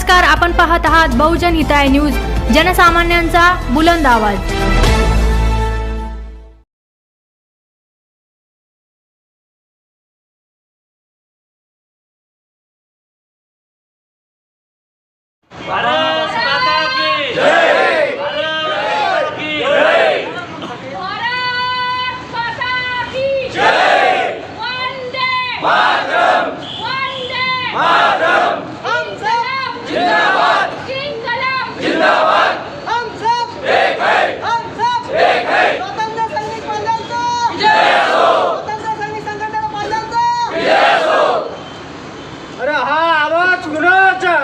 नमस्कार, आपण पाहत आहात बहुजन हिताय न्यूज, जनसामान्यांचा बुलंद आवाज। भारत माता की जय। भारत की जय। भारत माता की जय। वंदे मातरम। वंदे मातरम। हम सब जिंदाबाद। जिंकलाब जिंदाबाद। हम सब एक है। हम सब एक है। स्वतंत्र सैनिक बांधवांचा विजय असो। स्वतंत्र सैनिक संघटना बांधवांचा विजय असो। अरे हा आवाज कुणाचा?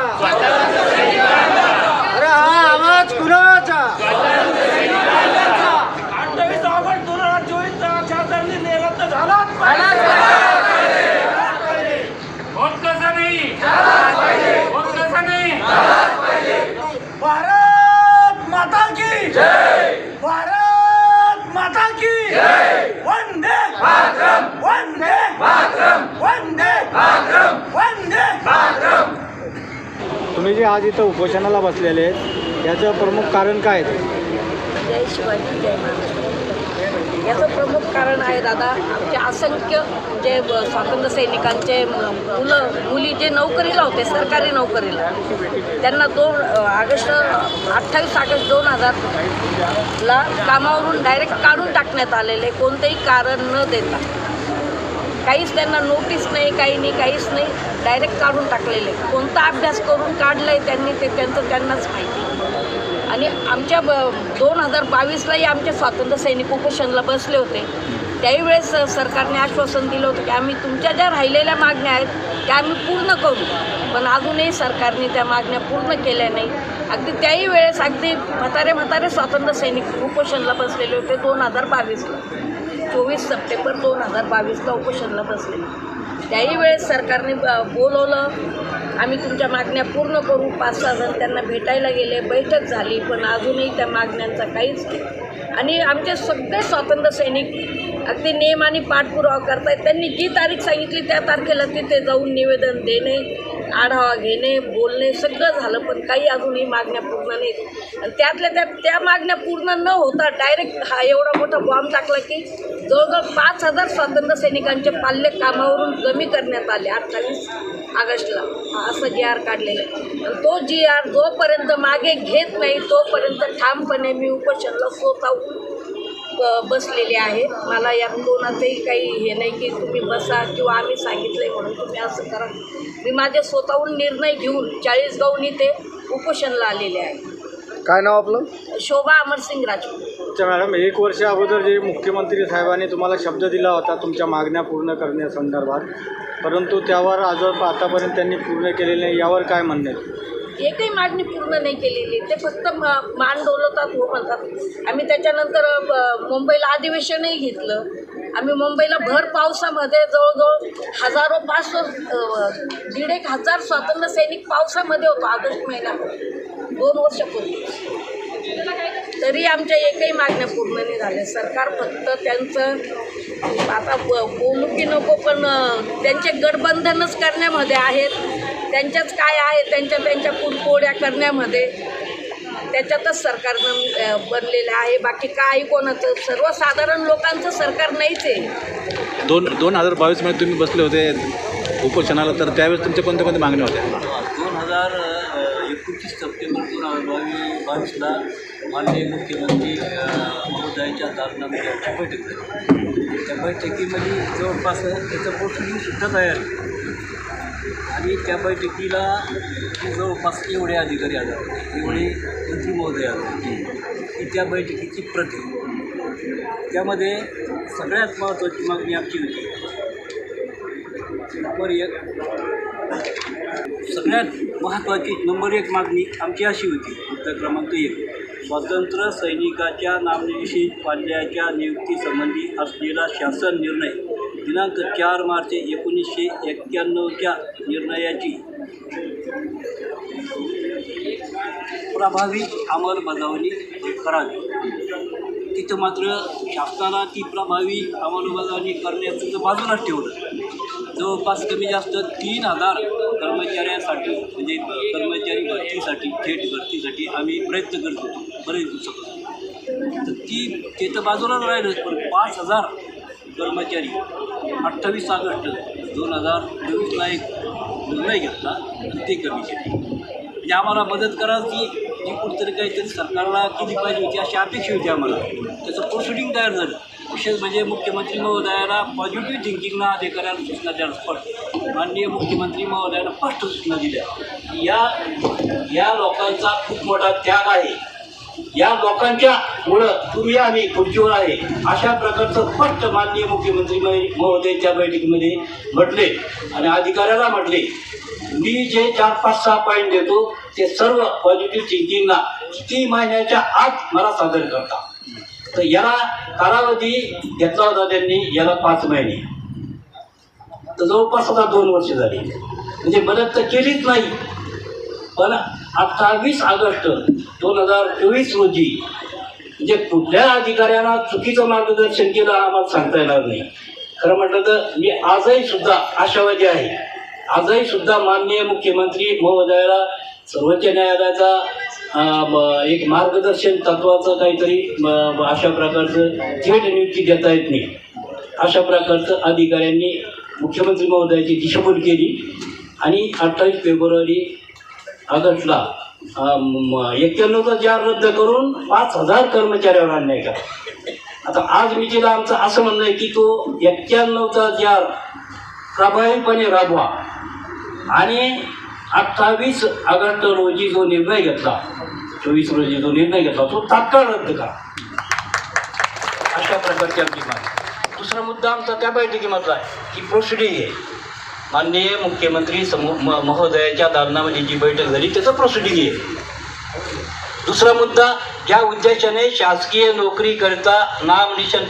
अरे हा आवाज कुणाचा? 28 ऑगस्ट 2024 चा आचारसंहिता निर्णय झालाच होत कसा नाही, होत कसा नाही। भारत माता की जय। भारत माता की जय। वंदे मातरम। वंदे मातरम। वंदे मातरम। वंदे मातरम। तुम्ही जे आज इथं उपोषणाला बसलेले आहेत याचं प्रमुख कारण काय आहे? जय शिवाजी जय महाराष्ट्र। याचं प्रमुख कारण आहे दादा, आमचे असंख्य जे स्वातंत्र्य सैनिकांचे मुलं मुली जे नोकरीला होते, सरकारी नोकरीला, त्यांना 28 ऑगस्ट 2000ला कामावरून डायरेक्ट काढून टाकण्यात आलेले, कोणतेही कारण न देता। काहीच त्यांना नोटीस नाही, काही नाही, काहीच नाही, डायरेक्ट काढून टाकलेले। कोणता अभ्यास करून काढलं आहे त्यांनी ते त्यांचं त्यांनाच माहिती। आणि आमच्या 2022लाही आमचे स्वातंत्र्य सैनिक उपोषणाला बसले होते। त्याही वेळेस सरकारने आश्वासन दिलं होतं की आम्ही तुमच्या ज्या राहिलेल्या मागण्या आहेत त्या आम्ही पूर्ण करू, पण अजूनही सरकारने त्या मागण्या पूर्ण केल्या नाही। अगदी त्याही वेळेस अगदी म्हातारे स्वातंत्र्य सैनिक उपोषणाला बसलेले होते 2022ला, 24 सप्टेंबर 2022ला उपोषणाला बसलेले। त्याही वेळेस सरकारने बोलवलं, आम्ही तुमच्या मागण्या पूर्ण करू। 5-6 जण त्यांना भेटायला गेले, बैठक झाली, पण अजूनही त्या मागण्यांचा काहीच नाही। आणि आमचे सगळे स्वातंत्र्य सैनिक अगदी नेम आणि पाठपुरावा करतायत। त्यांनी जी तारीख सांगितली त्या तारखेला तिथे जाऊन निवेदन देणे, आढावा घेणे, बोलणे सगळं झालं, पण काही अजूनही मागण्या पूर्ण नाहीत। आणि त्यातल्या त्या मागण्या पूर्ण न होता डायरेक्ट हा एवढा मोठा बॉम्ब टाकला की जवळजवळ 5000 स्वातंत्र्य सैनिकांचे पाल्य कामावरून कमी करण्यात आले 28 ऑगस्टला, असं GR काढलेलं आहे। आणि तो GR जोपर्यंत मागे घेत नाही तोपर्यंत ठामपणे मी उपोषणाला स्वतः बसलेले आहे। मला या कोणाचंही काही हे नाही की तुम्ही बसा किंवा आम्ही सांगितलं आहे म्हणून तुम्ही असं करा। मी माझे स्वतःहून निर्णय घेऊन 40 गावून इथे उपोषणाला आलेले आहे। काय नाव आपलं? शोभा अमरसिंग राजपूत। अच्छा मॅडम, 1 वर्ष अगोदर जे मुख्यमंत्री साहेबांनी तुम्हाला शब्द दिला होता तुमच्या मागण्या पूर्ण करण्यासंदर्भात, परंतु त्यावर आतापर्यंत त्यांनी पूर्ण केलेले नाही, यावर काय म्हणणं आहे? एकही मागणी पूर्ण नाही केलेली, ते फक्त मान डोलवतात, हो म्हणतात। आम्ही त्याच्यानंतर मुंबईला अधिवेशनही घेतलं। आम्ही मुंबईला भर पावसामध्ये जवळजवळ 1,500 स्वातंत्र्य सैनिक पावसामध्ये होतो ऑगस्ट महिन्यामध्ये 2 वर्षापूर्वी, तरी आमच्या एकही मागण्या पूर्ण नाही झाल्या। सरकार फक्त त्यांचं आता बोलू की नको, पण त्यांचे गठबंधनच करण्यामध्ये आहेत, त्यांच्याच काय आहे त्यांच्या कुरकोड्या करण्यामध्ये, त्याच्यातच सरकारनं बनलेलं आहे। बाकी काही कोणाचं सर्वसाधारण लोकांचं सरकार नाहीच आहे। 2022मध्ये तुम्ही बसले होते उपोषणाला, तर त्यावेळेस तुमच्या कोणत्या मागण्या होत्या? 29 सप्टेंबर 2022ला माननीय मुख्यमंत्री महोदयांच्या दालनामध्ये बैठक झाली। त्या बैठकीमध्ये जवळपास त्याचं पोस्टरसुद्धा तयार केलं आणि त्या बैठकीला जवळपास एवढे अधिकारी आले होते, एवढे मंत्री महोदय आले होते की त्या बैठकीची प्रत आहे। त्यामध्ये सगळ्यात महत्त्वाची मागणी आमची होती, नंबर 1 मागणी आमची अशी होती, मुद्दा क्रमांक 1, स्वातंत्र्य सैनिकाच्या नामनिर्देशित पाल्याच्या नियुक्तीसंबंधी असलेला शासन निर्णय दिनांक 4 मार्च 1991च्या निर्णयाची प्रभावी अंमलबजावणी करावी। तिथं मात्र शासनाला ती प्रभावी अंमलबजावणी करण्याचं बाजूलाच ठेवलं। जवळपास कमी जास्त 3000 कर्मचाऱ्यांसाठी म्हणजे कर्मचारी भरतीसाठी थेट भरतीसाठी आम्ही प्रयत्न करत होतो बरेच दिवसापासून. तर ते तर बाजूलाच राहिलं, पण 5,000 कर्मचारी 28 ऑगस्ट 2024ला एक निर्णय घेतला आणि ते कमी केले. म्हणजे आम्हाला मदत करायची जी कुठेतरी काहीतरी सरकारला केली पाहिजे होती अशी अपेक्षा होती आम्हाला. त्याचं प्रोसिडिंग तयार झालं. विशेष म्हणजे मुख्यमंत्री महोदयाला पॉझिटिव्ह थिंकिंगना अधिकाऱ्यांना सूचना द्यायला स्पष्ट माननीय मुख्यमंत्री महोदयानं स्पष्ट सूचना दिल्या. या लोकांचा खूप मोठा त्याग आहे, या लोकांच्या मुळं तुम्ही आम्ही खुर्चीवर आहे अशा प्रकारचं स्पष्ट माननीय मुख्यमंत्री महोदय त्या बैठकीमध्ये म्हटले आणि अधिकाऱ्याला म्हटले, मी जे 4-5-6 पॉईंट देतो ते सर्व पॉझिटिव्ह थिंकिंगला किती महिन्याच्या आत मला सादर करता. तर याला कालावधी घेतला होता त्यांनी, याला 5 महिने, तर जवळपास आता 2 वर्ष झाली. म्हणजे मदत तर केलीच नाही. पण 28 ऑगस्ट 2024 रोजी म्हणजे कुठल्या अधिकाऱ्यांना चुकीचं मार्गदर्शन केलं आम्हाला सांगता येणार नाही. खरं म्हटलं तर मी आजही सुद्धा आशावादी आहे. आजही सुद्धा माननीय मुख्यमंत्री महोदयाला सर्वोच्च न्यायालयाचा एक मार्गदर्शन तत्वाचं काहीतरी अशा प्रकारचं थेट नियुक्ती देता येत नाही. अशा प्रकारचं अधिकाऱ्यांनी मुख्यमंत्री महोदयाची दिशाभूल केली आणि 28 फेब्रुवारी ऑगस्टला 91चा जार रद्द करून 5,000 कर्मचाऱ्यावर अन्याय करा. आता आज मितीला आमचं असं म्हणणं आहे की तो 91चा जार प्रभावीपणे राबवा आणि 28 ऑगस्ट रोजी जो निर्णय घेतला, 24 रोजी जो निर्णय घेतला तो तात्काळ रद्द करा. अशा प्रकारची आमची मागणी. दुसरा मुद्दा आमचा त्या बैठकीमधला आहे की प्रोसिडिंग आहे. माननीय मुख्यमंत्री महोदयाच्या दालनामध्ये जी बैठक झाली त्याचं प्रोसिडिंग आहे. दुसरा मुद्दा, ज्या उद्देशाने शासकीय नोकरीकरिता नामनिशाण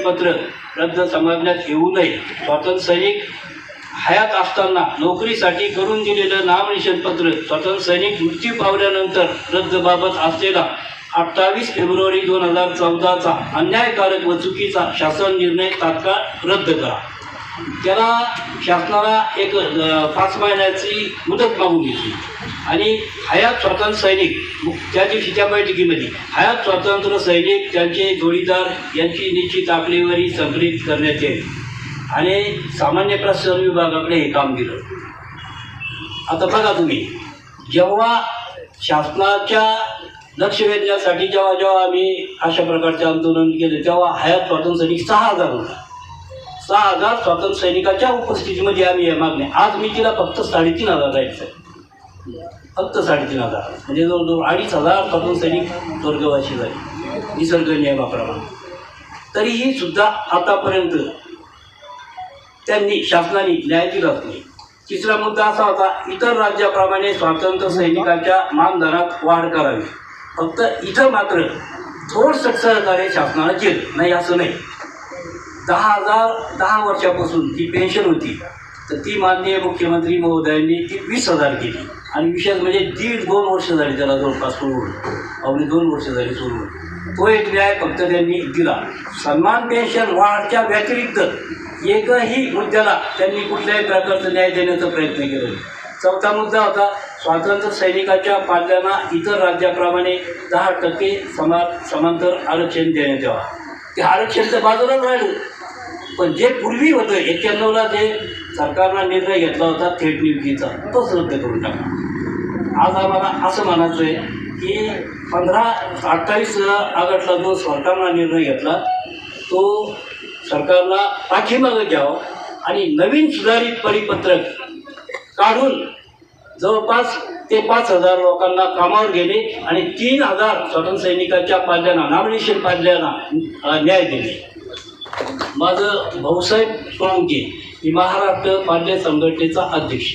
पत्र रद्द समजण्यात येऊ नये. स्वातंत्र्य सैनिक हयात असताना नोकरीसाठी करून दिलेलं नामनिशाण पत्र स्वातंत्र्य सैनिक मृत्यू पावल्यानंतर रद्दबाबत असलेला 28 फेब्रुवारी 2014चा अन्यायकारक व चुकीचा शासन निर्णय तात्काळ रद्द करा. त्याला शासनाला एक 5 महिन्याची मुदत मागून घेतली आणि हयात स्वातंत्र्य सैनिक त्या दिवशी त्या बैठकीमध्ये हयात स्वातंत्र्य सैनिक त्यांचे जोडीदार यांची निश्चित आकडेवारी संकलित करण्यात येईल आणि सामान्य प्रशासन विभागाकडे हे काम दिलं. आता बघा तुम्ही, जेव्हा शासनाच्या लक्ष वेधण्यासाठी जेव्हा आम्ही अशा प्रकारचे आंदोलन केले तेव्हा हयात स्वातंत्र्य सैनिक 6,000 होता. 6,000 स्वातंत्र्य सैनिकाच्या उपस्थितीमध्ये आम्ही हे मागणे. आज मी तिला फक्त 3,500 जायचं, फक्त 3,500 म्हणजे जवळजवळ 2,500 स्वातंत्र्य सैनिक स्वर्गवासी झाले निसर्ग नियमाप्रमाणे. तरीही सुद्धा आतापर्यंत त्यांनी शासनाने न्याय दिलाच नाही. तिसरा मुद्दा असा होता, इतर राज्याप्रमाणे स्वातंत्र्य सैनिकांच्या मानधनात वाढ करावी. फक्त इथं मात्र थोडंसं सहकार्य शासनानं केलं नाही असं नाही. 10 वर्षापासून जी पेन्शन होती तर ती माननीय मुख्यमंत्री महोदयांनी ती 20,000 केली आणि विशेष म्हणजे 1.5-2 वर्ष झाली त्याला जवळपास सोडून, 2 वर्ष झाली सोडून. तो एक न्याय फक्त त्यांनी दिला. सन्मान पेन्शन वाढच्या व्यतिरिक्त एकही मुद्द्याला त्यांनी कुठल्याही प्रकारचा न्याय देण्याचा प्रयत्न केला. चौथा मुद्दा होता, स्वातंत्र्य सैनिकाच्या पाल्यांना इतर राज्याप्रमाणे 10% समांतर आरक्षण देण्यात यावं. ते आरक्षण तर बाजूलाच राहिलं, पण जे पूर्वी होतं 91ला जे सरकारनं निर्णय घेतला होता थेट नियुक्तीचा तोच रद्द करून टाकला. आज आम्हाला असं म्हणायचं आहे की 28 ऑगस्टला जो सरकारनं निर्णय घेतला तो सरकारला पाठीमागं घ्यावं आणि नवीन सुधारित परिपत्रक काढून जवळपास ते 5,000 लोकांना कामावर गेले आणि 3,000 स्वातंत्र्य सैनिकाच्या पाल्यांना नामनिशाण पाल्यांना न्याय दिले. माझं भाऊसाहेब सोळंके, मी महाराष्ट्र पाल्य संघटनेचा अध्यक्ष.